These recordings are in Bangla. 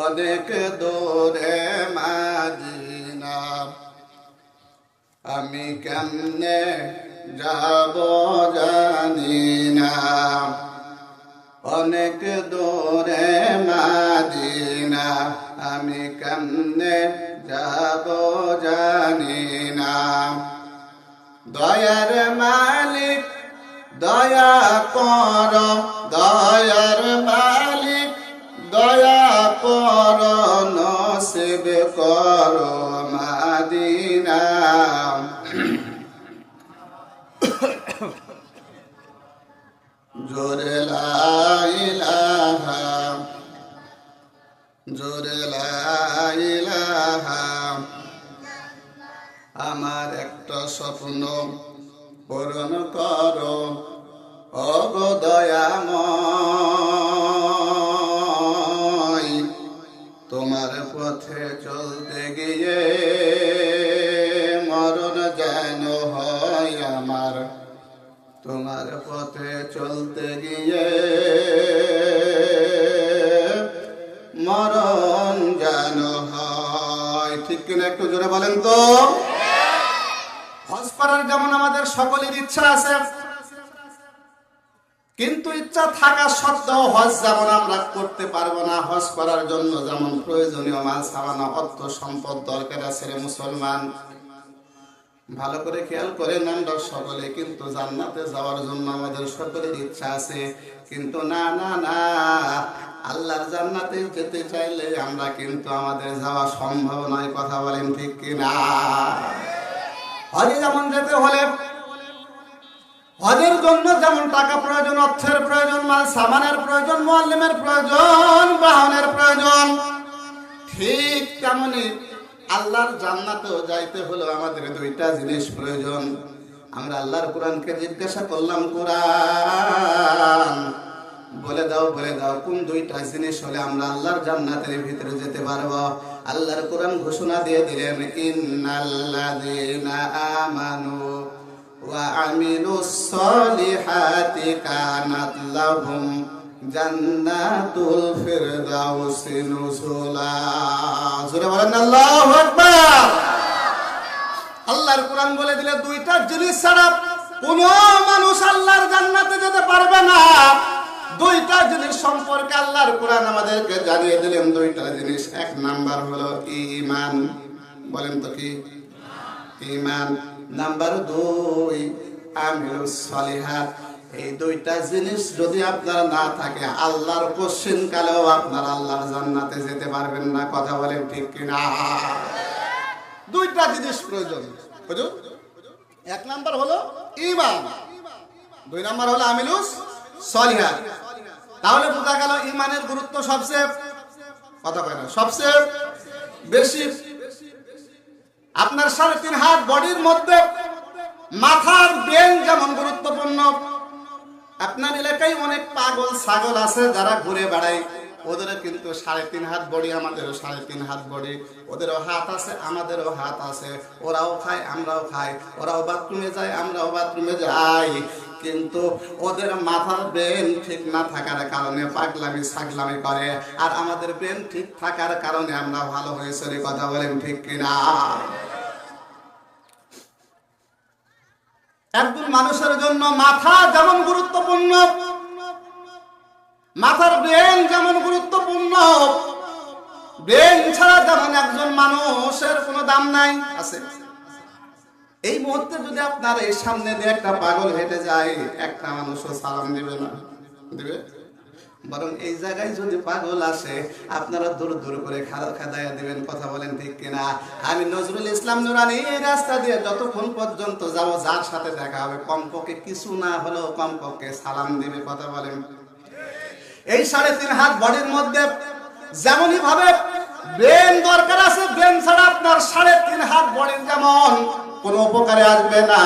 অনেক দূরে মদিনা, আমি কেমনে যাব জানি না। অনেক দূরে মদিনা, আমি কেমনে যাব জানি না। দয়ার মালিক দয়া কর, দয়ার মালিক দয়া কর, নসিব কর মদিনা। জোরে লা ইলাহা, জোরে লা ইলাহা। আমার একটা স্বপ্ন পূরণ করো ও গো দয়াময়, তোমার পথে চলতে গিয়ে মরণ যেন হয় আমার। তোমার পথে চলতে গিয়ে মরণ যেন হয়। ঠিক কিনা একটু জোরে বলেন তো। হজ করার যেমন আমাদের সকলের ইচ্ছা আছে, কিন্তু ইচ্ছা থাকা সত্ত্বেও হজ যেমন আমরা করতে পারবো না। হজ করার জন্য যেমন প্রয়োজনীয় মাল সামানা অর্থ সম্পদ দরকার আছে রে মুসলমান, ভালো করে খেয়াল করেন। আমরা সকলে কিন্তু জান্নাতে যাওয়ার জন্য আমাদের সকলের ইচ্ছা আছে, কিন্তু না না না, আল্লাহর জান্নাতে যেতে চাইলে আমরা কিন্তু আমাদের যাওয়া সম্ভব নয়। কথা বলেন ঠিক কিনা? হজে যেমন যেতে হলে হজের জন্য যেমন টাকা প্রয়োজন, অর্থের প্রয়োজন, মাল সামানের প্রয়োজন, মুআল্লিমের প্রয়োজন, বাহনের প্রয়োজন, ঠিক তেমনি আল্লাহর জান্নাতেও যাইতে হলো আমাদের দুইটা জিনিস প্রয়োজন। আমরা আল্লাহর কোরআনকে জিজ্ঞাসা করলাম, কোরআন বলে দাও কোন দুইটা জিনিস হলে আমরা আল্লাহর জান্নাতের ভিতরে যেতে পারবো। আল্লাহর কোরআন ঘোষণা দিয়ে দিলেন, ইন্নাল্লাযীনা আমানু ওয়া আমিলুস সলিহাতি কানাত লাহুম জান্নাতুল ফিরদাউসি নুজুলা। জোরে বলেন আল্লাহু আকবার। আল্লাহর কোরআন বলে দিলে দুইটা জিনিস ছাড়া কোন মানুষ আল্লাহর জান্নাতে যেতে পারবে না। দুইটা জিনিস সম্পর্কে আল্লাহর কোরআন আমাদেরকে জানিয়ে দিলেন, দুইটা জিনিস। এক নাম্বার হলো ঈমান। বলেন তো কি? ঈমান। নাম্বার 2 আমিলুস সলিহাত। এই দুইটা জিনিস যদি আপনার না থাকে, আল্লাহর কোশ্চেন কালেও আপনার আল্লাহর জান্নাতে যেতে পারবেন না। কথা বলেন ঠিক কিনা? দুইটা জিনিস প্রয়োজন। বুঝুন, এক নাম্বার হলো ঈমান, 2 নাম্বার হলো আমিলুস সলিহাত। তাহলে বোঝা গেল ঈমানের গুরুত্ব সবচেয়ে, কথা কয় না, সবচেয়ে বেশি। আপনার 3.5 হাত বডির মধ্যে মাথার ব্রেন যেমন গুরুত্বপূর্ণ। আপনার এলাকায় অনেক পাগল ছাগল আছে যারা ঘুরে বেড়ায়, ওদেরও কিন্তু 3.5 হাত বডি, আমাদেরও 3.5 হাত বডি। ওদেরও হাত আছে, আমাদেরও হাত আছে। ওরাও খায়, আমরাও খাই। ওরাও বাথরুমে যায়, আমরাও বাথরুমে যাই। কিন্তু ওদের মাথার ব্রেন ঠিক না থাকার কারণে পাগলামি ছাগলামি করে, আর আমাদের ব্রেন ঠিক থাকার কারণে আমরা ভালো হয়েছে। কথা বলেন ঠিক কিনা? একজন মানুষের জন্য মাথা যেমন গুরুত্বপূর্ণ, মাথার ব্রেন যেমন গুরুত্বপূর্ণ, ব্রেন ছাড়া যেমন একজন মানুষের কোনো দাম নাই। আছে এই মুহূর্তে যদি আপনার এই সামনে দিয়ে একটা পাগল হেঁটে যায়, একটা মানুষও সালাম দিবে না, দিবে? বরং এই জায়গায় যদি পাগল আসে, আপনারা দূর দূর করে খেদাইয়া দিবেন। কথা বলেন ঠিক কিনা? আমি নজরুল ইসলাম নুরানি এই রাস্তা দিয়ে যতক্ষণ পর্যন্ত যাব, যার সাথে দেখা হবে কমপক্ষে কিছু না হলেও কমপক্ষে সালাম দিবে। কথা বলেন। এই 3.5 হাত বডির মধ্যে যেমনই ভাবে ব্রেন দরকার আছে, ব্রেন ছাড়া আপনার 3.5 হাত বডির যেমন কোনো উপকারে আসবে না,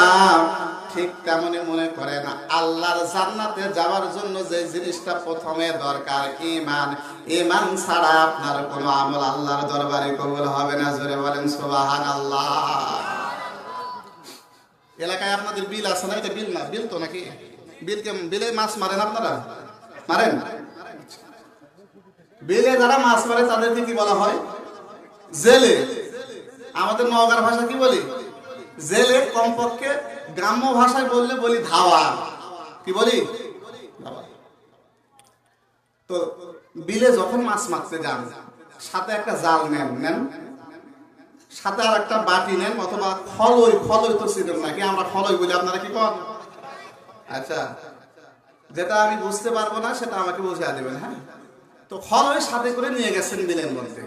ঠিক তেমনি মনে করেন আল্লাহর জান্নাতে যাওয়ার জন্য যে জিনিসটা প্রথমে দরকার, ঈমান। ঈমান ছাড়া আপনার কোনো আমল আল্লাহর দরবারে কবুল হবে না। জোরে বলেন সুবহানাল্লাহ। এলাকায় আপনাদের বিল আছে না? এটা বিল না, বিল তো নাকি? বিলে মাছ মারেন আপনারা? মারেন? বিলে যারা মাছ মারে তাদেরকে কি বলা হয়? জেলে। আমাদের নওগাঁর ভাষা কি বলি? জেলে। কমপক্ষে গ্রাম্য ভাষায় বললে বলি ধাওয়া। কি বলি? তো বিলে যখন মাছ মারতে যান, সাথে একটা জাল নেন, সাথে আর একটা বাটি নেন, অথবা খলই তো ছিলেন নাকি, আমরা খলই বলি, আপনারা কি করেন? আচ্ছা, যেটা আমি বুঝতে পারবো না সেটা আমাকে বুঝিয়ে দেবেন। হ্যাঁ, তো খলই সাথে করে নিয়ে গেছেন বিলের মধ্যে।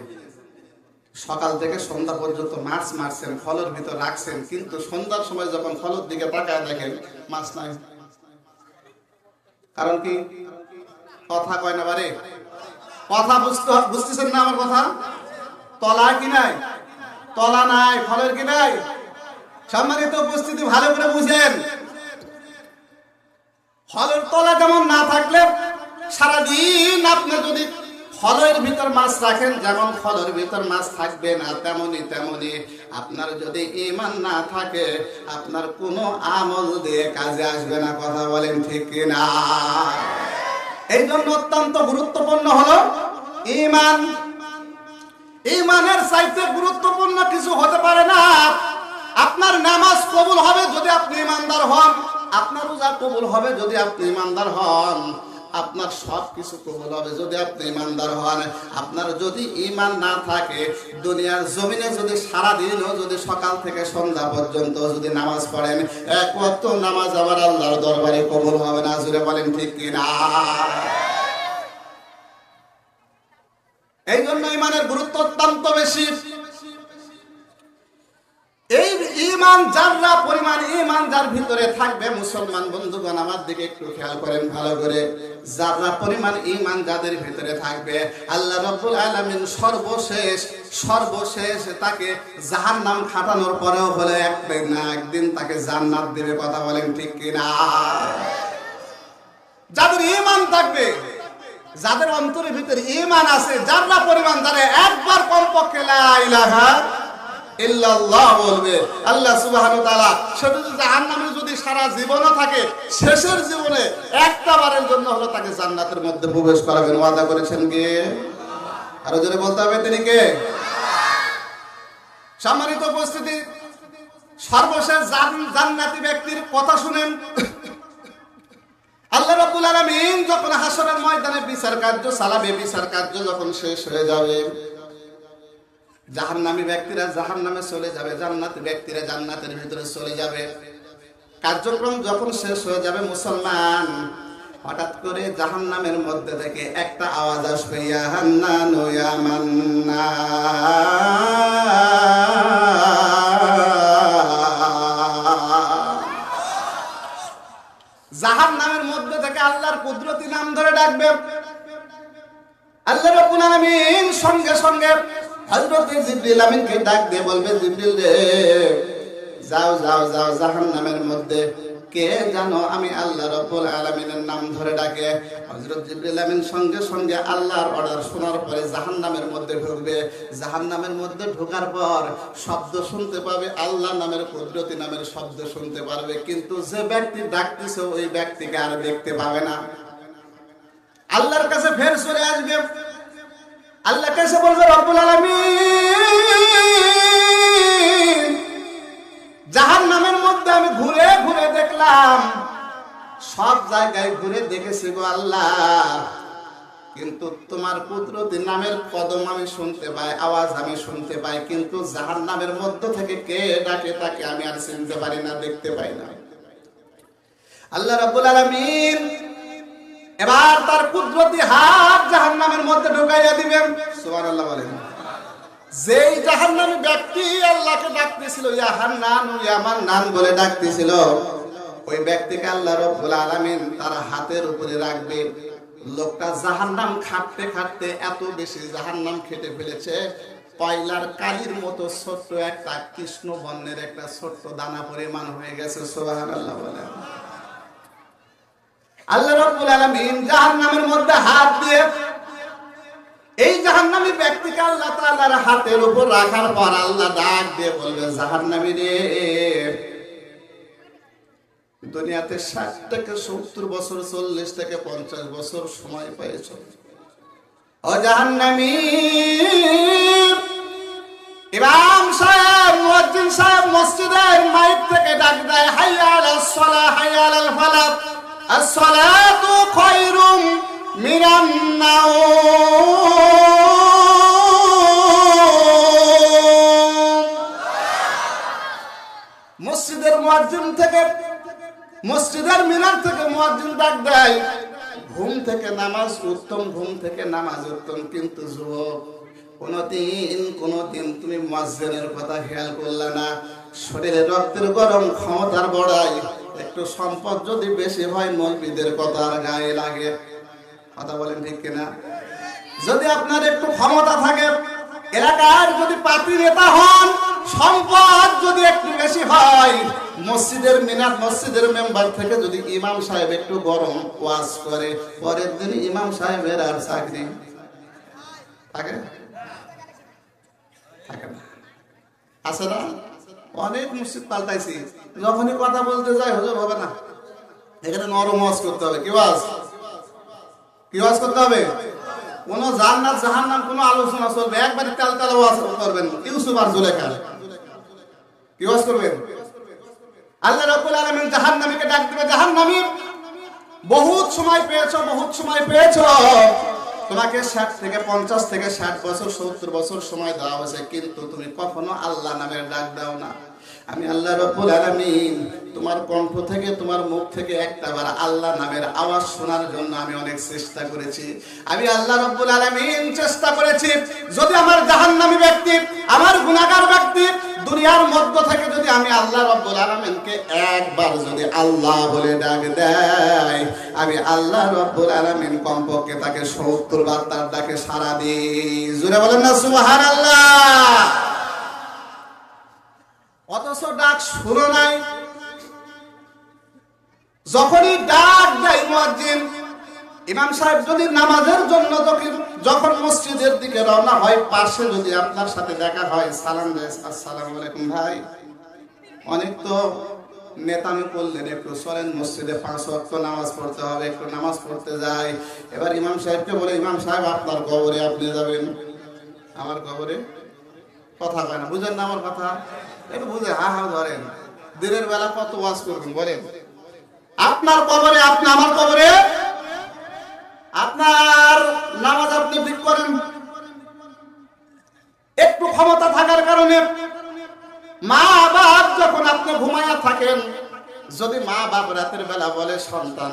সকাল থেকে সন্ধ্যা পর্যন্ত মাছ মারছেন, খলের ভিতর রাখছেন, কিন্তু সন্ধ্যার সময় যখন খলের দিকে তাকায় দেখেন মাছ নাই। কারণ কি? কথা কয় না বারে, কথা বুঝতেছেন না আমার কথা? তলা কি নাই? তলা নাই, ফলের কি নাই? সম্মানিত উপস্থিতি, ভালো করে বুঝেন। ফলের তলা যেমন না থাকলে সারাদিন আপনি যদি ফলের ভিতর মাছ রাখেন, যেমন ফলের ভিতর মাছ থাকবে না, তেমনি আপনার যদি ঈমান না থাকে, আপনার কোনো আমল দিয়ে কাজে আসবে না। কথা বলেন ঠিক কিনা? এই জন্য অত্যন্ত গুরুত্বপূর্ণ হলো ঈমান। ঈমানের চাইতে গুরুত্বপূর্ণ কিছু হতে পারে না। আপনার নামাজ কবুল হবে যদি আপনি ঈমানদার হন, আপনার রোজা কবুল হবে যদি আপনি ঈমানদার হন, আপনার সব কিছু কবুল হবে যদি আপনি ঈমানদার হন। আপনার যদি ঈমান না থাকে, দুনিয়ার জমিনে যদি সারাদিনও যদি সকাল থেকে সন্ধ্যা পর্যন্ত যদি নামাজ পড়েন, এক ওয়াক্ত নামাজ আবার আল্লাহর দরবারে কবুল হবে না। জুড়ে বলেন ঠিক কিনা? এই জন্য ঈমানের গুরুত্ব অত্যন্ত বেশি। এই ঈমান যারা পরিমাণ ঈমান যার ভিতরে থাকবে, মুসলমান বন্ধুগণ আমার দিকে একটু খেয়াল করেন ভালো করে, যারা পরিমাণ ঈমান যাদের ভিতরে থাকবে, আল্লাহ রাব্বুল আলামিন সর্বশেষ তাকে জাহান্নাম খাটানোর পরেও হলে একদিন তাকে জান্নাত দেবে। কথা বলেন ঠিক কিনা? যাদের ঈমান থাকবে, যাদের অন্তরের ভিতরে ঈমান আছে, যারা পরিমাণ, যারা একবার কমপক্ষে লা ইলাহা ইল্লাল্লাহ বলবে, আল্লাহ সুবহানাহু ওয়া তাআলা সেটা জাহান্নামে যদি সারা জীবনও থাকে, শেষের জীবনে একটা বারের জন্য হলো তাকে জান্নাতের মধ্যে প্রবেশ করাবেন। ওয়াদা করেছেন কে? আরো জোরে বলতে হবে, তিনি কে? সম্মানিত উপস্থিতি, সর্বশেষ জান্নাতি ব্যক্তির কথা শুনেন। আল্লাহ রাব্বুল আলামিন যখন হাসরের ময়দানে বিচার কার্য চালাবে, বিচার কার্য যখন শেষ হয়ে যাবে, জাহান্নামী ব্যক্তিরা জাহান্নামে চলে যাবে, জান্নাতি ব্যক্তিরা জান্নাতের ভিতরে চলে যাবে। কার্যক্রম যখন শেষ হয়ে যাবে, মুসলমান, হঠাৎ করে জাহান্নামের মধ্যে থেকে একটা আওয়াজ আসবে, ইয়া হান্নান ইয়া মান্নান। জাহান্নামের মধ্যে থেকে আল্লাহর কুদরতি নাম ধরে ডাকবে। আল্লাহ রাব্বুল আলামিন সঙ্গে সঙ্গে হযরত জিবরিল আমিনকে ডাক দিয়ে বলবে, জিবরিল রে, যাও জাহান্নামের মধ্যে কে জানো আমি আল্লাহ রাব্বুল আলামিনের নাম ধরে ডাকে। হযরত জিবরিল আমিন সঙ্গে সঙ্গে আল্লাহর অর্ডার শোনার পরে জাহান্নামের মধ্যে ঢুকবে। জাহান্নামের মধ্যে ঢোকার পর শব্দ শুনতে পাবে, আল্লাহ নামের কুদরতি নামের শব্দ শুনতে পারবে, কিন্তু যে ব্যক্তি ডাকতেছে ওই ব্যক্তিকে আর দেখতে পাবে না। আল্লাহর কাছে ফের চলে আসবে। আল্লাহ কাছে বলবে, রব্বুল আলামিন, জাহান্নামের মধ্যে আমি ঘুরে ঘুরে দেখলাম, সব জায়গায় ঘুরে দেখেছি গো আল্লাহ, কিন্তু তোমার কুদরতি নামের কদম আমি শুনতে পাই, আওয়াজ আমি শুনতে পাই, কিন্তু জাহান্নামের মধ্য থেকে কে ডাকে তাকে আমি আর চিনতে পারি না, দেখতে পাই না। আল্লাহ রাব্বুল আলামিন এবার তার কুদরতি হাত জাহান্নামের মধ্যে ঢুকাইয়া দিবেন। সুবহানাল্লাহ বলেন। যেই জাহান্নামী ব্যক্তি আল্লাহকে ডাকতেছিল, ইয়া হান্নান ইয়া মান্নান বলে ডাকতেছিল, ওই ব্যক্তিকে আল্লাহ রাব্বুল আলামিন তার হাতের উপরে রাখবে। লোকটা জাহান্নাম খাটতে খাটতে এত বেশি জাহান্নাম খেটে ফেলেছে, কয়লার কালির মতো ছোট্ট একটা কৃষ্ণ বর্ণের একটা ছোট্ট দানা পরিমাণ হয়ে গেছে। সুবহানাল্লাহ বলেন। আল্লাহ রাব্বুল আলামিন জাহান্নামের মধ্যে হাত দিয়ে এই জাহান্নামী ব্যক্তিকে আল্লাহ তাআলার হাতের উপর রাখার পর আল্লাহ ডাক দিয়ে বলবে, জাহান্নামী রে, দুনিয়াতে 60 থেকে 70 বছর, 40 থেকে 50 বছর সময় পেয়েছো, ও জাহান্নামী, ইমাম সাহেব মুয়াজ্জিন সাহেব মসজিদের মাইক থেকে ডাক দেয়, হাইয়া আলাস সালাহ হাইয়া আলাল ফালাহ, আস-সালাতু খায়রুম মিনান নাওম। মসজিদের মুয়াজ্জিন থেকে, মসজিদের মিনার থেকে মুয়াজ্জিন ডাক দেয়, ঘুম থেকে নামাজ উত্তম, ঘুম থেকে নামাজ উত্তম, কিন্তু যুবক কোনদিন তুমি মুয়াজ্জিনের কথা খেয়াল করলে না। শরীরে রক্তের গরম, ক্ষমতার বড়াই, একটু সম্পদ যদি বেশি হয় মৌলবীদের কথা আর গায়ে লাগে। কথা বলেন ঠিক কিনা? যদি আপনার একটু ক্ষমতা থাকে, এলাকার যদি পার্টি নেতা হন, সম্পদ যদি একটু বেশি হয়, মসজিদের মিনার, মসজিদের মেম্বার থেকে যদি ইমাম সাহেব একটু গরম ওয়াজ করে, পরের দিন ইমাম সাহেবের আর চাকরি থাকে আছে না? অনেক মসজিদ পাল্টাইছি, যখনই কথা বলতে যাই হুজুর হবে না, এখানে নরম ওয়াজ করতে হবে। কি ওয়াজ করতে হবে? কোন জান্নাত জাহান্নাম কোন আলোচনা চলবে, একবারে তেলতেলা ওয়াজ করবেন। ইউসুফ আর জুলেখা কি ওয়াজ করবেন? আল্লাহ রাব্বুল আলামিন জাহান্নামীকে ডাক দিবে, জাহান্নামী বহুত সময় পেয়েছো, তোমাকে 60 থেকে 50 থেকে 60 বছর 70 বছর সময় দেওয়া হয়েছে, কিন্তু তুমি কখনো আল্লাহ নামের ডাক দাও না। আমি আল্লাহ রাব্বুল আলামিন তোমার কণ্ঠ থেকে, তোমার মুখ থেকে একটাবার আল্লাহ নামের আওয়াজ শোনার জন্য আমি অনেক চেষ্টা করেছি। আমি আল্লাহ রাব্বুল আলামিন চেষ্টা করেছি, যদি আমার জাহান্নামী ব্যক্তি, আমার গুনাহগার ব্যক্তি দুনিয়ার মধ্য থেকে যদি আমি আল্লাহ রাব্বুল আলামিনকে একবার যদি আল্লাহ বলে ডাক দেয়, আমি আল্লাহ রাব্বুল আলামিন কমপক্ষে তাকে 70 বার তার ডাকে সাড়া দিই। জোরে বলেন না সুবহানাল্লাহ। অথচ ডাক শুনো নাই। যখনই ডাক দেয় মুয়াজ্জিন, ইমাম সাহেব যদি নামাজের জন্য যখন মসজিদের দিকে রওনা হয়, পাশে যদি আপনার সাথে দেখা হয়, সালাম দেয়, আসসালামু আলাইকুম ভাই, অনেক তো নেতামি করলেন, একটু চলেন মসজিদে 5 ওয়াক্ত নামাজ পড়তে হবে, একটু নামাজ পড়তে যাই। এবার ইমাম সাহেবকে বলে, ইমাম সাহেব আপনার কবরে আপনি যাবেন। আমার কবরে? কথা কয় না, বুঝেন না আমার কথা? একটু বুঝে হা ধরেন। দিনের বেলা কত ওয়াজ করবেন বলেন? আপনার কবরে, আপনি আমার কবরে, আপনার নামাজ আপনি ঠিক করেন। একটু ক্ষমতা থাকার কারণে মা বাপ যখন আপনি ঘুমায়া থাকেন, যদি মা বাপ রাতের বেলা বলে, সন্তান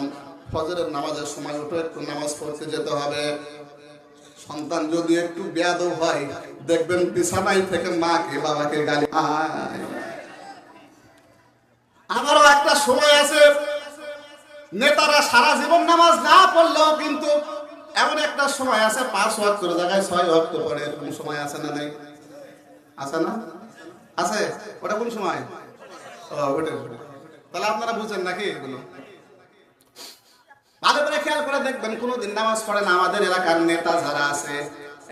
ফজরের নামাজের সময় উঠে একটু নামাজ পড়তে যেতে হবে, সন্তান যদি একটু বেয়াদব হয়, দেখবেন বিছানায় থেকে মাকে বাবাকে গালি। আমারও একটা সময় আছে, নেতারা সারা জীবন নামাজ না পড়লেও কিন্তু এমন একটা সময় আছে 5 ওয়াক্তের জায়গায় 6 ওয়াক্ত পড়ে, এরকম সময় আছে না? নাই? আছে না? আছে। ওটা কোন সময়? ওটা তাহলে আপনারা বুঝেন নাকি? এগুলো ভালো করে খেয়াল করে দেখবেন, কোনদিন নামাজ পড়ে না। আমাদের এলাকার নেতা যারা আছে,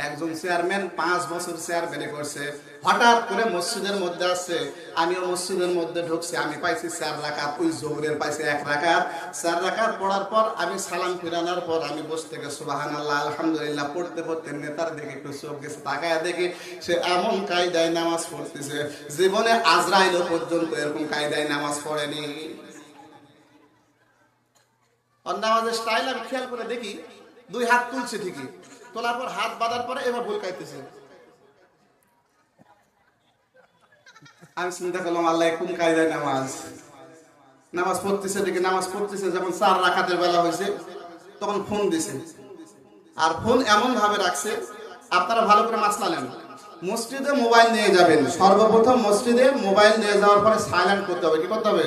একজন চেয়ারম্যান 5 বছর চেয়ারম্যানে করছে, হঠাৎ করে মসজিদের মধ্যে আসছে, আমিও মসজিদের মধ্যে ঢুকছি, আমি পাইছি 4 রাকাত, ওই জোহরের পাইছি 1 রাকাত। 4 রাকাত পড়ার পর আমি সালাম ফিরানোর পর আমি বসে থেকে সুবহানাল্লাহ আলহামদুলিল্লাহ পড়তে পড়তে নেতার দিকে একটু চোখ গেছে, তাকায়া দেখি সে এমন কায়দায় নামাজ পড়তেছে, জীবনে আজরাইল পর্যন্ত এরকম কায়দায় নামাজ পড়েনি। নামাজের স্টাইল আমি খেয়াল করে দেখি, 2 হাত তুলছে ঠিকই, তোলার পর হাত বাঁধার পরে এবার ভুল খাইতেছে। আমি চিন্তা করলাম, আল্লাহ কোন কায়দায় নামাজ পড়তেছে দেখি, নামাজ পড়তেছে। যখন 4 রাকাতের বেলা হয়েছে তখন ফোন দিছে, আর ফোন এমন ভাবে রাখছে, আপনারা ভালো করে মাসলা নেন, মসজিদে মোবাইল নিয়ে যাবেন, সর্বপ্রথম মসজিদে মোবাইল নিয়ে যাওয়ার পরে সাইলেন্ট করতে হবে। কি করতে হবে?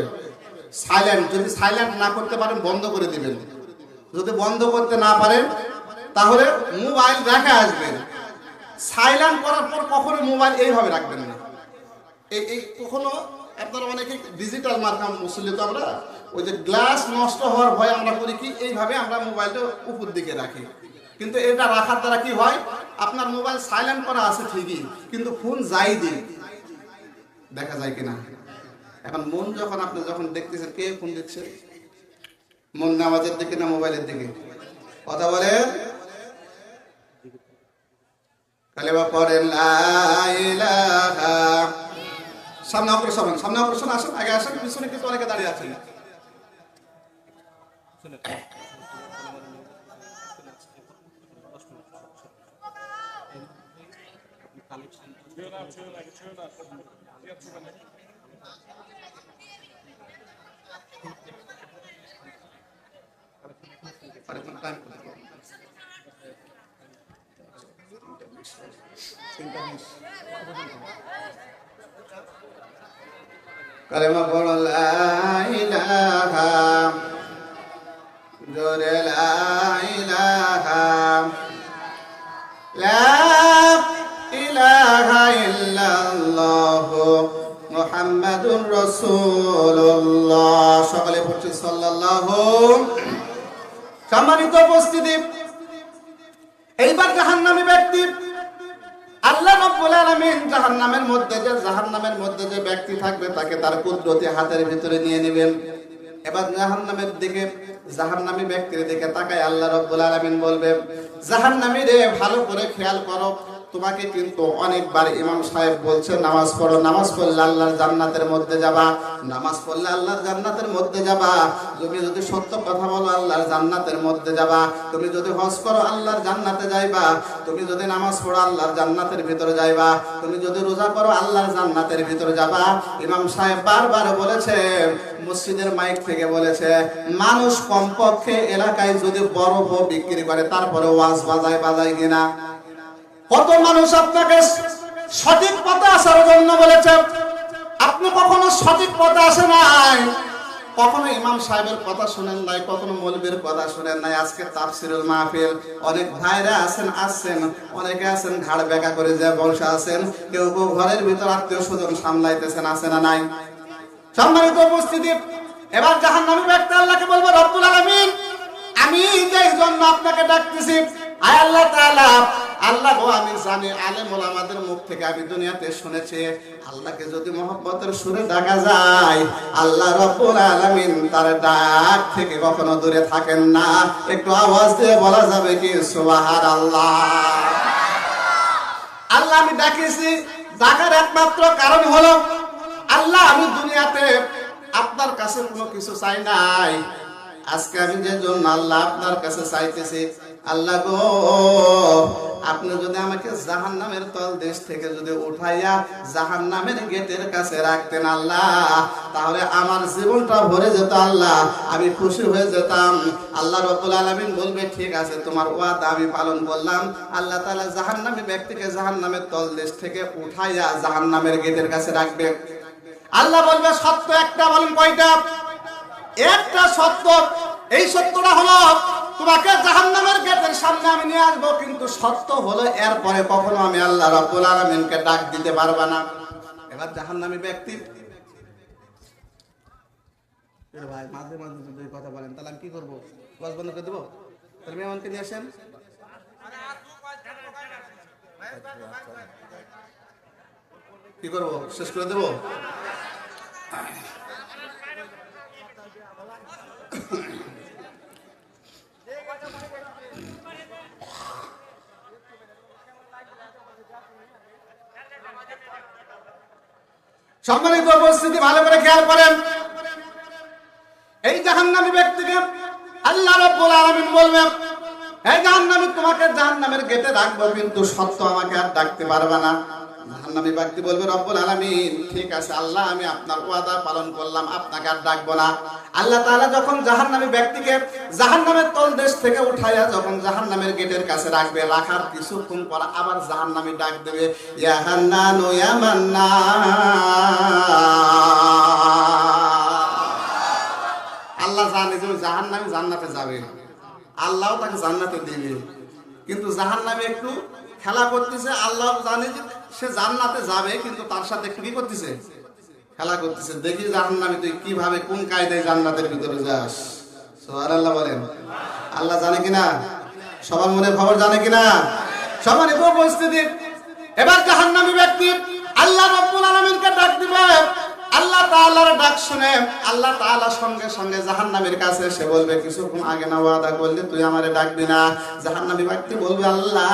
সাইলেন্ট। যদি সাইলেন্ট না করতে পারেন বন্ধ করে দিবেন, যদি বন্ধ করতে না পারেন তাহলে মোবাইল রেখে আসবেন। সাইলেন্ট করার পর কখনো মোবাইল এইভাবে রাখবেন না। এই কখনো আপনারা অনেকে ডিজিটাল মার্কা মুসল্লি তো আমরা, ওই যে গ্লাস নষ্ট হওয়ার ভয় আমরা করি কি, এইভাবে আমরা মোবাইলটা উপর দিকে রাখি, কিন্তু এটা রাখার দ্বারা কি হয়, আপনার মোবাইল সাইলেন্ট করা আছে ঠিকই, কিন্তু ফোন যাই দিন দেখা যায় কিনা। এখন মন যখন আপনি যখন দেখতেছেন, কে ফোন দিচ্ছে, মন নামাজের দিকে না মোবাইলের দিকে? কথা বলেন। কালেমা পড়েন লা ইলাহা। সামনে অগ্রসর হন, সামনে অগ্রসর আসেন, আগে আসেন, পিছনে কিন্তু অনেকে দাঁড়িয়ে আছেন। কালেমা পড়ো লা ইলাহা, জোরে লা ইলাহা, লা ইলাহা ইল্লাল্লাহু মুহাম্মাদুর রাসূলুল্লাহ। সকলে পড়ছি সাল্লাল্লাহু। সম্মানিত উপস্থিতি, এইবার জাহান্নামী ব্যক্তি আল্লাহ রাব্বুল আলামিন জাহান্নামের মধ্যে যে ব্যক্তি থাকবে তাকে তার কুদরতি হাতের ভিতরে নিয়ে নেবেন। এবার জাহান্নামী ব্যক্তির দিকে তাকায় আল্লাহ রাব্বুল আলামিন বলবে, জাহান্নামী রে, ভালো করে খেয়াল করো, তোমাকে কিন্তু অনেকবার ইমাম সাহেব বলছে নামাজ পড়ো, নামাজ পড়লে আল্লাহর জান্নাতের মধ্যে যাবা, নামাজ পড়লে আল্লাহর জান্নাতের মধ্যে যাবা, তুমি যদি সত্য কথা বলো আল্লাহর জান্নাতের মধ্যে যাবা, তুমি যদি হজ করো আল্লাহর জান্নাতে যাইবা, তুমি যদি নামাজ পড়ো আল্লাহর জান্নাতের ভিতরে যাইবা, তুমি যদি রোজা করো আল্লাহর জান্নাতের ভিতরে যাবা। ইমাম সাহেব বারবার বলেছে, মসজিদের মাইক থেকে বলেছে, মানুষ কমপক্ষে এলাকায় যদি বরফ বিক্রি করে তারপরে ওয়াজ বাজায় কিনা। কত মানুষ আপনাকে সঠিক পথে আসার জন্য বলেছে, আপনি কখনো সঠিক পথে আসে নাই, কখনো ইমাম সাহেবের কথা শুনেন নাই, কখনো মৌলবীর কথা শুনেন নাই। আজকে তাফসিরুল মাহফিল, অনেক ভাইরা আসছেন, অনেকে আছেন ঘাড় বেঁকা করে যে বসে আছেন, কেউ ঘরের ভিতর আত্মীয় স্বজন সামলাইতেছেন, আছে না নাই? সম্মানিত উপস্থিতি, এবার জাহান্নামী ব্যক্তি আল্লাহকে বলবো, রব্বুল আলামিন, আমি যে জন্য আপনাকে ডাকতেছি, আয় আল্লাহ তাআলা, আল্লাহ গো, আমি জানি আলেম ওলামাদের মুখ থেকে আমি দুনিয়াতে শুনেছি, আল্লাহকে যদি মহব্বতের সুরে ডাকা যায়, আল্লাহ রাব্বুল আলামিন তার ডাক থেকে কখনো দূরে থাকেন না। একটু আওয়াজ দিয়ে বলা যাবে কি সুবহানাল্লাহ? আল্লাহ, আমি ডাকিছি, ডাকার একমাত্র কারণ হলো, আল্লাহ, আমি দুনিয়াতে আপনার কাছে কোনো কিছু চাই নাই, আজকে আমি যে জন্য আল্লাহ আপনার কাছে চাইতেছি, আল্লাহ গো, আপনি যদি আমাকে জাহান্নামের তল দেশ থেকে যদি উঠাইয়া জাহান্নামের গেটের কাছে রাখতেন আল্লাহ, তাহলে আমার জীবনটা ভরে যেত আল্লাহ, আমি খুশি হয়ে যেতাম। আল্লাহ রাব্বুল আলামিন বলবে, ঠিক আছে, তোমার ওয়াদা আমি পালন করলাম। আল্লাহ তাআলা জাহান্নামী ব্যক্তিকে জাহান্নামের তল দেশ থেকে উঠাইয়া জাহান্নামের গেটের কাছে রাখবে। আল্লাহ বলবে, সত্য একটা, বলেন কয়টা? একটা সত্য। এই সত্যটা হলো, তোমাকে জাহান্নামের গেটের সামনে আমি নিয়ে আসবো, কিন্তু সত্য হলো এরপরে কখনো আমি আল্লাহ রাব্বুল আলামিনকে ডাক দিতে পারবা না। এবার জাহান্নামী ব্যক্তি, ভাই মাঝে মাঝে যদি কথা বলেন তাহলে আমি কি করবো? ওয়াজ বন্ধ করে দেবো? তাহলে মেহমানকে নিয়ে আসেন। কি করবো? শেষ করে দেবো? সম্মানিত উপস্থিতি, ভালো করে খেয়াল করেন, এই জাহান্নামী ব্যক্তিকে আল্লাহ রাব্বুল আলামিন বলবেন, এই জাহান্নামী, তোমাকে জাহান্নামের গেটে রাখবো, কিন্তু সত্য আমাকে আর ডাকতে পারবে না। জাহান্নামী ব্যক্তি বলবে, রব্বুল আলামিন, ঠিক আছে আল্লাহ, আমি আপনার ওয়াদা পালন করলাম, আপনাকে আর ডাকবো না। আল্লাহ তাআলা যখন জাহান্নামী ব্যক্তিকে জাহান্নামের তলদেশ থেকে উঠাইয়া যখন জাহান্নামের গেটের কাছে রাখবে, রাখার কিছুক্ষণ পর আবার জাহান্নামী ডাক দেবে, ইয়া হান্নানু ইয়া মান্নান। আল্লাহ জানে যে জাহান্নামী জান্নাতে যাবে, আল্লাহও তাকে জান্নাতে দিবে, কিন্তু জাহান্নামী একটু খেলা করতেছে। আল্লাহ জানে যে সে জান্নাতে যাবে, কিন্তু তার সাথে একটু কি করতেছে? খেলা করতেছে। দেখি জাহান্নামী তুই কিভাবে, কোন কায়দায় জান্নাতের ভিতরে যাস। সুবহানাল্লাহ বলেন। আল্লাহ জানে কিনা? সবার মনে খবর জানে কিনা? সবার উপস্থিতি। এবার জাহান্নামী ব্যক্তি আল্লাহ রাব্বুল আলামিনকে ডাক দিবে, আল্লাহ তাআলার ডাক শুনে আল্লাহ তাআলা সঙ্গে সঙ্গে জাহান্নামীর কাছে এসে বলবে, কিছুক্ষণ আগে না ওয়াদা করলে তুই আমারে ডাকবি না? জাহান্নামী ব্যক্তি বলবে, আল্লাহ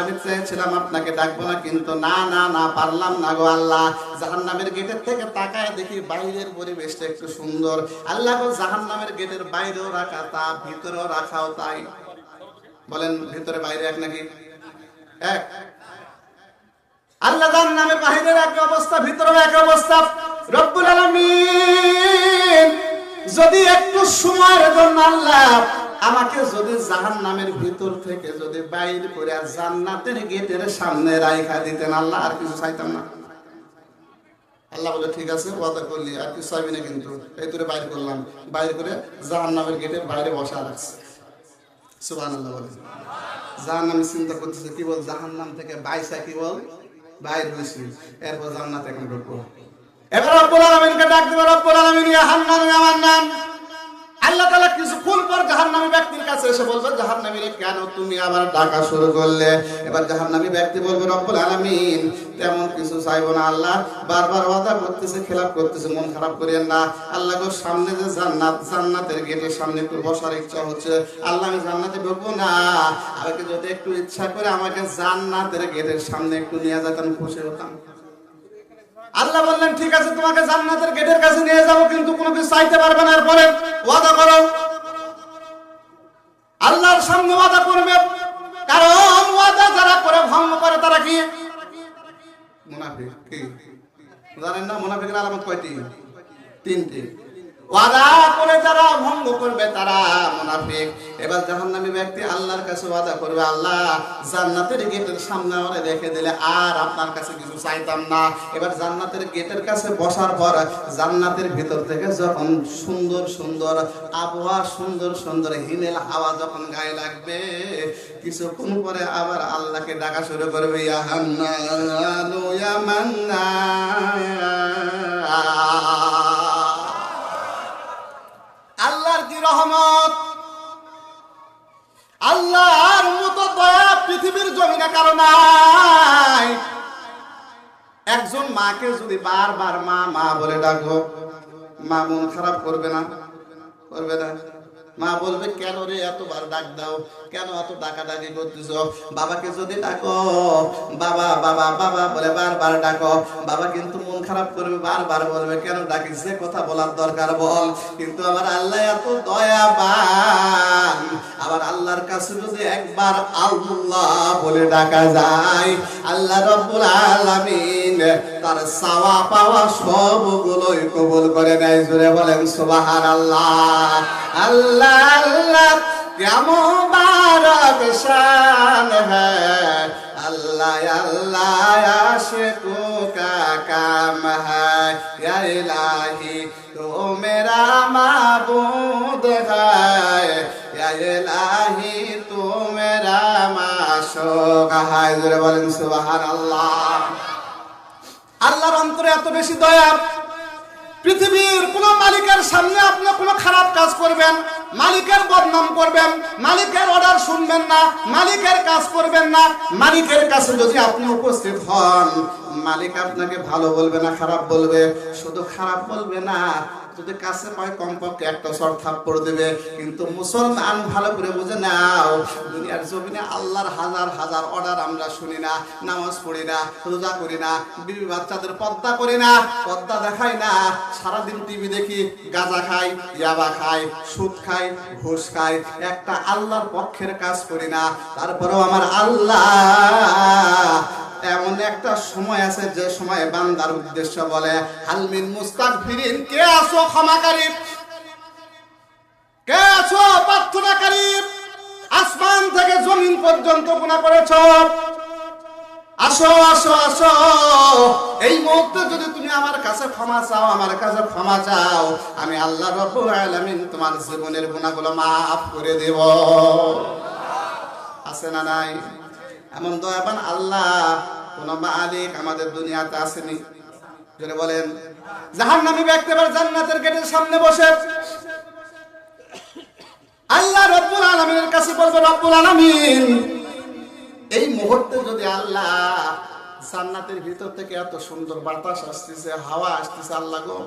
আমি চেয়েছিলাম আপনাকে ডাকবো না, কিন্তু না না না পারলাম না গো আল্লাহ। জাহান্নামের গেটের থেকে তাকায় দেখি বাইরের পরিবেশটা একটু সুন্দর। আল্লাহ গো, জাহান্নামের গেটের বাইরেও রাখা তা, ভিতরেও রাখাও তাই। বলেন ভিতরে বাইরে এক নাকি এক? আল্লাহ জাহান্নামের বাহিরের এক অবস্থা, ভিতরের এক অবস্থা। রব্বুল আলামিন যদি একটু সময়ের জন্য আল্লাহ আমাকে যদি জাহান্নামের ভিতর থেকে যদি বাইরে করে জান্নাতের গেটের সামনে রাইখা দিতেন, আল্লাহ আর কিছু চাইতাম না। আল্লাহ বলে, ঠিক আছে, ওয়াদা করলি, আর কিছু চাইবি না, কিন্তু এই তোরে বাইরে করলাম। বাইরে করে জাহান্নামের গেটের বাইরে বসা রাখছে। সুবহানাল্লাহ বলে। জাহান্নামী চিন্তা করতেছে, কি বল, জাহান্নাম থেকে বাইসা কি বল বাইর হয়েছি, এরপর জান্নাতে এখন ঢুকবো। এবার রব্বুল আলামিনকে ডাক দিবে, রব্বুল আলামিন ইয়া হান্নান ইয়া মান্নান। আল্লাহ তাআলা কিছুক্ষণ পর জাহান্নামী ব্যক্তির কাছে এসে বলবে, জাহান্নামীরে কেন তুমি আবার ডাকা শুরু করলে? এবার জাহান্নামী ব্যক্তি বলবে, রব্বুল আলামিন তেমন কিছু চাইবো না আল্লাহ, বারবার ওয়াদা করতেছে, খেলাপ করতেছে, মন খারাপ করিয়েন না আল্লাহ গো। সামনে যে জান্নাত, জান্নাতের গেটের সামনে একটু বসার ইচ্ছা হচ্ছে আল্লাহ, আমি জান্নাতে ঢুকবো না, আমাকে যদি একটু ইচ্ছা করে আমাকে জান্নাতের গেটের সামনে একটু নিয়ে যেতেন, খুশি হতাম। আল্লাহ বললেন, ঠিক আছে, তোমাকে জান্নাতের গেটের কাছে নিয়ে যাবো, কিন্তু কোনো কিছু চাইতে পারবে না, এরপরে ওয়াদা করো। আল্লাহর সামনে ওয়াদা করবে, কারণ ওয়াদা যারা করে ভঙ্গ করে তারা কি মুনাফিক। কি জানেন না মুনাফিকের আলামত কয়টি? তিনটি। ওয়াদা করে যারা ভঙ্গ করবে তারা মুনাফিক। এবার জাহান্নামী ব্যক্তি আল্লাহর কাছে ওয়াদা করবে, আল্লাহ জান্নাতের গেটের সামনে আমারে রেখে দিলে আর আপনার কাছে কিছু চাইতাম না। এবার জান্নাতের গেটের কাছে বসার পর জান্নাতের ভিতর থেকে যখন সুন্দর সুন্দর আবহাওয়া, সুন্দর সুন্দর হিমেল হাওয়া যখন গায়ে লাগবে, কিছুক্ষণ পরে আবার আল্লাহকে ডাকা শুরু করবে, ইয়া হান্নান ইয়া মান্নান। আল্লাহর কি রহমত, আল্লাহর মতো দয়া পৃথিবীর জমিনে কারো নাই। একজন মাকে যদি বারবার মা মা বলে ডাকো, মা মন খারাপ করবে না? করবে না? মা বলবে, কেন রে এতবার ডাক দাও, কেন এত ডাকাডাকি করতেছ? বাবাকে যদি ডাকো, বাবা বাবা বাবা বলে বারবার ডাকো, বাবা কিন্তু মন খারাপ করবে, বারবার বলবে কেন ডাকিস, যে কথা বলার দরকার বল। কিন্তু আমার আল্লাহ এত দয়াবান, আবার আল্লাহর কাছে যদি একবার আল্লাহ বলে ডাকা যায়, আল্লাহ রব্বুল আলামিন তার চাওয়া পাওয়া সবগুলোই কবুল করে নেয়। জোরে বলেন সুবহানাল্লাহ। আল্লাহ আল্লাহ क्या मुबारक शान है, अल्लाह अल्लाह आशिकों का काम है, या इलाही तो मेरा माबूद है, या इलाही तो मेरा माशूक है। जरा बोलें सुभान अल्लाह। আল্লাহর অন্তরে এত বেশি দয়া, পৃথিবীর কোন মালিকের সামনে আপনি কোন খারাপ কাজ করবেন, মালিকের বদনাম করবেন, মালিকের অর্ডার শুনবেন না, মালিকের কাজ করবেন না, মালিকের কাছে যদি আপনি উপস্থিত হন, মালিক আপনাকে ভালো বলবে না খারাপ বলবে? শুধু খারাপ বলবে না, যদি কাছে পায় কমপক্ষে একটা চড় থাপ্পড় দেবে। কিন্তু মুসলমান ভালো করে বুঝে নাও, দুনিয়ার জমিনে আল্লাহর হাজার হাজার অর্ডার আমরা শুনি না, নামাজ পড়ি না, রোজা করি না, বিবি বাচ্চাদের পর্দা করি না, পর্দা দেখাই না, সারাদিন টিভি দেখি, গাঁজা খাই, ইয়াবা খাই, সুদ খাই, ঘুষ খাই, একটা আল্লাহর পক্ষের কাজ করি না। তারপরেও আমার আল্লাহ এমন একটা সময় আছে যে সময় বান্দার উদ্দেশ্য বলে, হালমিন মুস্তাগফিরিন, কে আছো ক্ষমাকারী, কে আছো প্রার্থনাকারী, আসমান থেকে জমিন পর্যন্ত গুনাহ করেছো, আসো আসো আসো। এই মুহূর্তে যদি তুমি আমার কাছে ক্ষমা চাও, আমার কাছে ক্ষমা চাও, আমি আল্লাহ রাব্বুল আলামিন তোমার জীবনের গুনাহগুলো মাফ করে দেব। আছে না নাই? এমন দয়াবান আল্লাহ কোন মালিক আমাদের দুনিয়াতে আসেনি? যদি বলেন, জাহান্নামী ব্যক্তি এবার জান্নাতের গেটের সামনে বসে আল্লাহ রব্বুল আলামিনের কাছে বলবে, রব্বুল আলামিন এই মুহূর্তে যদি আল্লাহ জান্নাতের ভিতর থেকে এত সুন্দর বাতাস আসতেছে, হাওয়া আসতেছে। আল্লাহ গো,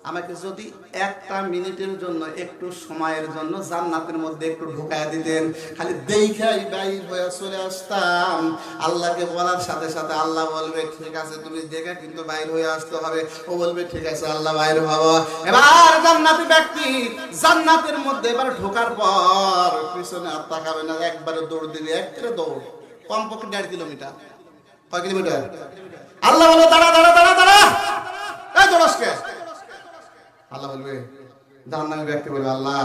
আমাকে যদি একটা মিনিটের জন্য, একটু সময়ের জন্য জান্নাতের মধ্যে একটু ঢুকায় দিতেন, খালি দেখাই বাইর হয়ে চলে আসতাম। আল্লাহকে বলার সাথে সাথে আল্লাহ বলবে ঠিক আছে তুমি দেখে কিন্তু বাইর হয়ে আসতে হবে। ও বলবে ঠিক আছে আল্লাহ বাইর হব। এবার জান্নাতি ব্যক্তি জান্নাতের মধ্যে এবার ঢোকার পর পিছনে আর তাকাবে না, একবারে দৌড় দিবে, একবারে দৌড়, কমপক্ষে 1.5 কিলোমিটার। কয় কিলোমিটার? আল্লাহ বলবে দাঁড়া দাঁড়া দাঁড়া দাঁড়া, এই দৌড়াসকে। আল্লাহ বলবে, জাহান্নামী ব্যক্তি বলবে আল্লাহ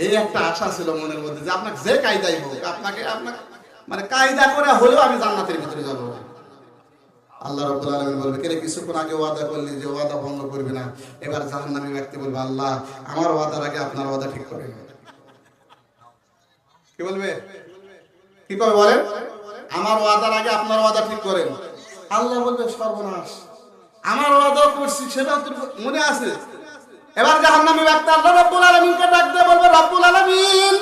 এই একটা আশা ছিল মনের মধ্যে যে আপনাকে যে কায়দাই হোক, আপনাকে মানে কায়দা করে হলেও আমি জান্নাতের ভিতরে যাব। আল্লাহ রাব্বুল আলামিন বলবে কে কিছুক্ষণ আগে ওয়াদা করলি যে ওয়াদা ভঙ্গ করবি না। এবার জাহান্নামী ব্যক্তি বলবে আল্লাহ আমার ওয়াদার আগে আপনার ওয়াদা ঠিক করেন। কি বলবে? কি করে বলেন? আমার ওয়াদার আগে আপনার ওয়াদা ঠিক করেন। আল্লাহ বলবে সর্বনাশ, আমার ওয়াদা করছি সেটা তোর মনে আছে। এবার জাহান্নামী ব্যক্তি আল্লাহ রাব্বুল আলামিনকে ডাক দিয়ে বলবে রাব্বুল আলামিন,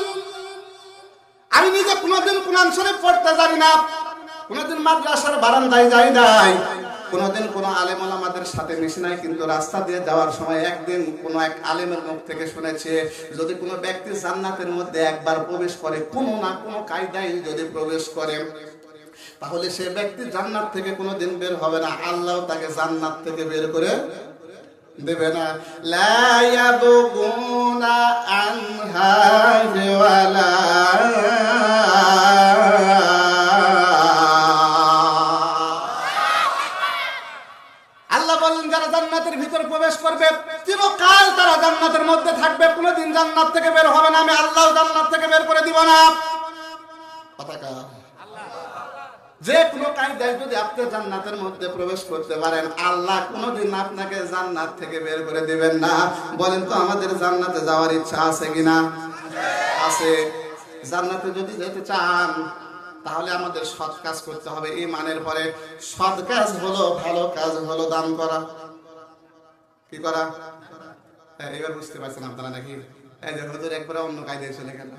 আমি নিজে কোনোদিন কোরআন শরীফ পড়তে জানি না, কোনোদিন মাদ্রাসার বারান্দায় যাই নাই, কোনোদিন কোনো আলেম ওলামাদের সাথে মিশি নাই, কিন্তু রাস্তা দিয়ে যাওয়ার সময় একদিন কোনো এক আলেমের মুখ থেকে শুনেছে যদি কোনো ব্যক্তি জান্নাতের মধ্যে একবার প্রবেশ করে, কোনো না কোনো কায়দায় যদি প্রবেশ করে, তাহলে সে ব্যক্তি জান্নাত থেকে কোনোদিন বের হবে না, আল্লাহ তাকে জান্নাত থেকে বের করে দেবে না। লা ইয়াবগুনা আনহা ওয়ালা, আল্লাহ বলেন যারা জান্নাতের ভিতর প্রবেশ করবে চিরকাল তারা জান্নাতের মধ্যে থাকবে, কোনোদিন জান্নাত থেকে বের হবে না, আমি আল্লাহ জান্নাত থেকে বের করে দিব না। কথাটা যে কোনো কায়দায় যদি আপনি জান্নাতের মধ্যে প্রবেশ করতে পারেন, আল্লাহ কোনোদিন আপনাকে জান্নাত থেকে বের করে দিবেন না। বলেন তো আমাদের জান্নাতে যাওয়ার ইচ্ছা আছে কিনা? আছে। জান্নাতে যদি যেতে চান তাহলে আমাদের সৎ কাজ করতে হবে। ঈমানের পরে সৎ কাজ হলো, ভালো কাজ হলো দান করা। কি করা? এবার বুঝতে পারছেন আপনারা নাকি? এই যে হুজুর একবারে অন্য কায়দায় চলে গেল।